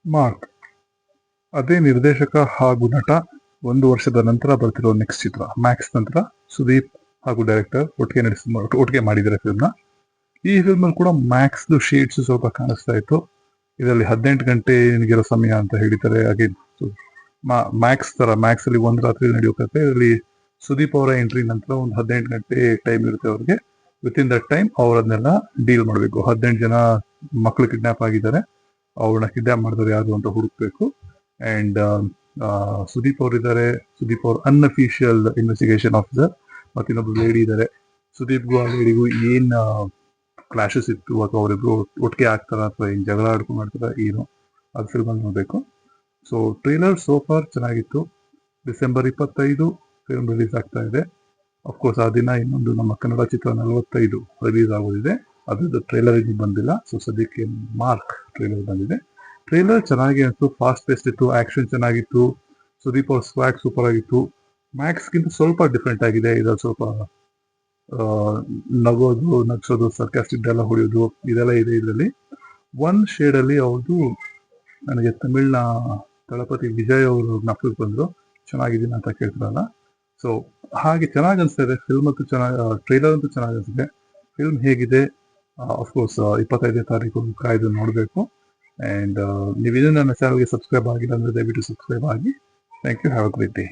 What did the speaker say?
Mark ಅದೇ ನಿರ್ದೇಶಕ ಹಾಗೂ ನಟ 1 ವರ್ಷದ ನಂತರ ಬರ್ತಿರೋ ನೆಕ್ಸ್ಟ್ ಚಿತ್ರ. ಮ್ಯಾಕ್ಸ್ ನಂತರ ಸುದೀಪ್ ಹಾಗೂ ಡೈರೆಕ್ಟರ್ ಒಟ್ಟಿಗೆ ಮಾಡಿದ್ದಾರೆ ಫಿಲ್ಮ್ನ. ಈ ಫಿಲ್ಮ್ ಅಲ್ಲಿ ಕೂಡ ಮ್ಯಾಕ್ಸ್ ಶೇಡ್ಸ್ ಸ್ವಲ್ಪ ಕಾಣಿಸ್ತಾ ಇತ್ತು. ಇದರಲ್ಲಿ 18 ಗಂಟೆ ನಿನಗಿರೋ ಸಮಯ ಅಂತ ಹೇಳಿದ್ದಾರೆ. ಅಗೇನ್ ಮ್ಯಾಕ್ಸ್ ಅಲ್ಲಿ ಒಂದ್ ರಾತ್ರಿ ನಡೆಯೋ ಕಥೆ. ಇದರಲ್ಲಿ ಸುದೀಪ್ ಅವರ ಎಂಟ್ರಿ ನಂತರ ಒಂದು 18 ಗಂಟೆ ಟೈಮ್ ಇರುತ್ತೆ ಅವ್ರಿಗೆ. ವಿತ್ ಇನ್ ದಟ್ ಟೈಮ್ ಅವರನ್ನೆಲ್ಲ ಡೀಲ್ ಮಾಡಬೇಕು. 18 ಜನ ಮಕ್ಕಳು ಕಿಡ್ನಾಪ್ ಆಗಿದ್ದಾರೆ, ಅವ್ರನ್ನ ಕಿಡ್ನಾಪ್ ಮಾಡಿದವರು ಯಾರು ಅಂತ ಹುಡುಕ್ಬೇಕು. ಅಂಡ್ ಸುದೀಪ್ ಅವರಿದ್ದಾರೆ. ಸುದೀಪ್ ಅವ್ರ ಅನ್ಅಫಿಷಿಯಲ್ ಇನ್ವೆಸ್ಟಿಗೇಷನ್ ಆಫೀಸರ್. ಮತ್ತೆ ಇನ್ನೊಬ್ರು ಲೇಡಿ ಇದ್ದಾರೆ. ಸುದೀಪ್ಗೂ ಆ ಲೇಡಿಗೂ ಏನ್ ಕ್ಲಾಶಸ್ ಇತ್ತು, ಅಥವಾ ಅವರಿಬ್ರು ಒಟ್ಟಿಗೆ ಆಗ್ತಾರ ಅಥವಾ ಏನ್ ಜಗಳ ಆಡ್ಕೊಂಡು ಮಾಡ್ತಾರ ಏನು, ಅದು ಫಿಲ್ಮ್ ಅಲ್ಲಿ ನೋಡ್ಬೇಕು. ಸೊ ಟ್ರೈಲರ್ ಸೋಫಾರ್ ಚೆನ್ನಾಗಿತ್ತು. ಡಿಸೆಂಬರ್ 25 ಫಿಲ್ಮ್ ರಿಲೀಸ್ ಆಗ್ತಾ ಇದೆ. ಅಫ್ಕೋರ್ಸ್ ಆ ದಿನ ಇನ್ನೊಂದು ನಮ್ಮ ಕನ್ನಡ ಚಿತ್ರ 45 ರಿಲೀಸ್ ಆಗೋದಿದೆ. ಅದ್ರದ್ದು ಟ್ರೈಲರ್ ಇನ್ನೂ ಬಂದಿಲ್ಲ. ಸೊ ಸದ್ಯಕ್ಕೆ ಮಾರ್ಕ್ ಟ್ರೈಲರ್ ಬಂದಿದೆ. ಟ್ರೈಲರ್ ಚೆನ್ನಾಗಿ ಅನಿಸ್ತು. ಫಾಸ್ಟ್ ಪೇಸ್ಟ್ ಇತ್ತು, ಆಕ್ಷನ್ ಚೆನ್ನಾಗಿತ್ತು. ಸುದೀಪ್ ಅವ್ರ ಸ್ವಾಗ್ ಸೂಪರ್ ಆಗಿತ್ತು. ಮ್ಯಾಕ್ಸ್ಗಿಂತ ಸ್ವಲ್ಪ ಡಿಫ್ರೆಂಟ್ ಆಗಿದೆ. ಇದ್ರಲ್ಲಿ ಸ್ವಲ್ಪ ನಗೋದು, ನಗ್ಸೋದು, ಸರ್ಕಾಸ್ಟಿಕ್ ಎಲ್ಲ ಹೊಡೆಯೋದು ಇದೆಲ್ಲ ಇದೆ ಇದರಲ್ಲಿ. ಒಂದ್ ಶೇಡ್ ಅಲ್ಲಿ ಅವ್ರದ್ದು ನನಗೆ ತಮಿಳ್ನ ತಳಪತಿ ವಿಜಯ್ ಅವರು ಜ್ಞಾಪಕಕ್ಕೆ ಬಂದ್ರು, ಚೆನ್ನಾಗಿದ್ದೀನಿ ಅಂತ ಕೇಳ್ತಾರಲ್ಲ. ಸೊ ಹಾಗೆ ಚೆನ್ನಾಗಿ ಅನಿಸ್ತಾ ಇದೆ. ಫಿಲ್ಮ್ ಅಂತೂ ಚೆನ್ನಾಗಿ, ಟ್ರೈಲರ್ ಅಂತೂ ಚೆನ್ನಾಗಿ ಅನಿಸಿದೆ. ಫಿಲ್ಮ್ ಹೇಗಿದೆ, ಅಫ್ಕೋರ್ಸ್ 25ನೇ ತಾರೀಕು ಕಾಯ್ದು ನೋಡಬೇಕು. ಅಂಡ್ ನೀವಿನ್ನೂ ನನ್ನ ಚಾನಲ್ಗೆ ಸಬ್ಸ್ಕ್ರೈಬ್ ಆಗಿಲ್ಲ ಅಂದ್ರೆ ದಯವಿಟ್ಟು ಸಬ್ಸ್ಕ್ರೈಬ್ ಆಗಿ. Thank you. Have a great day.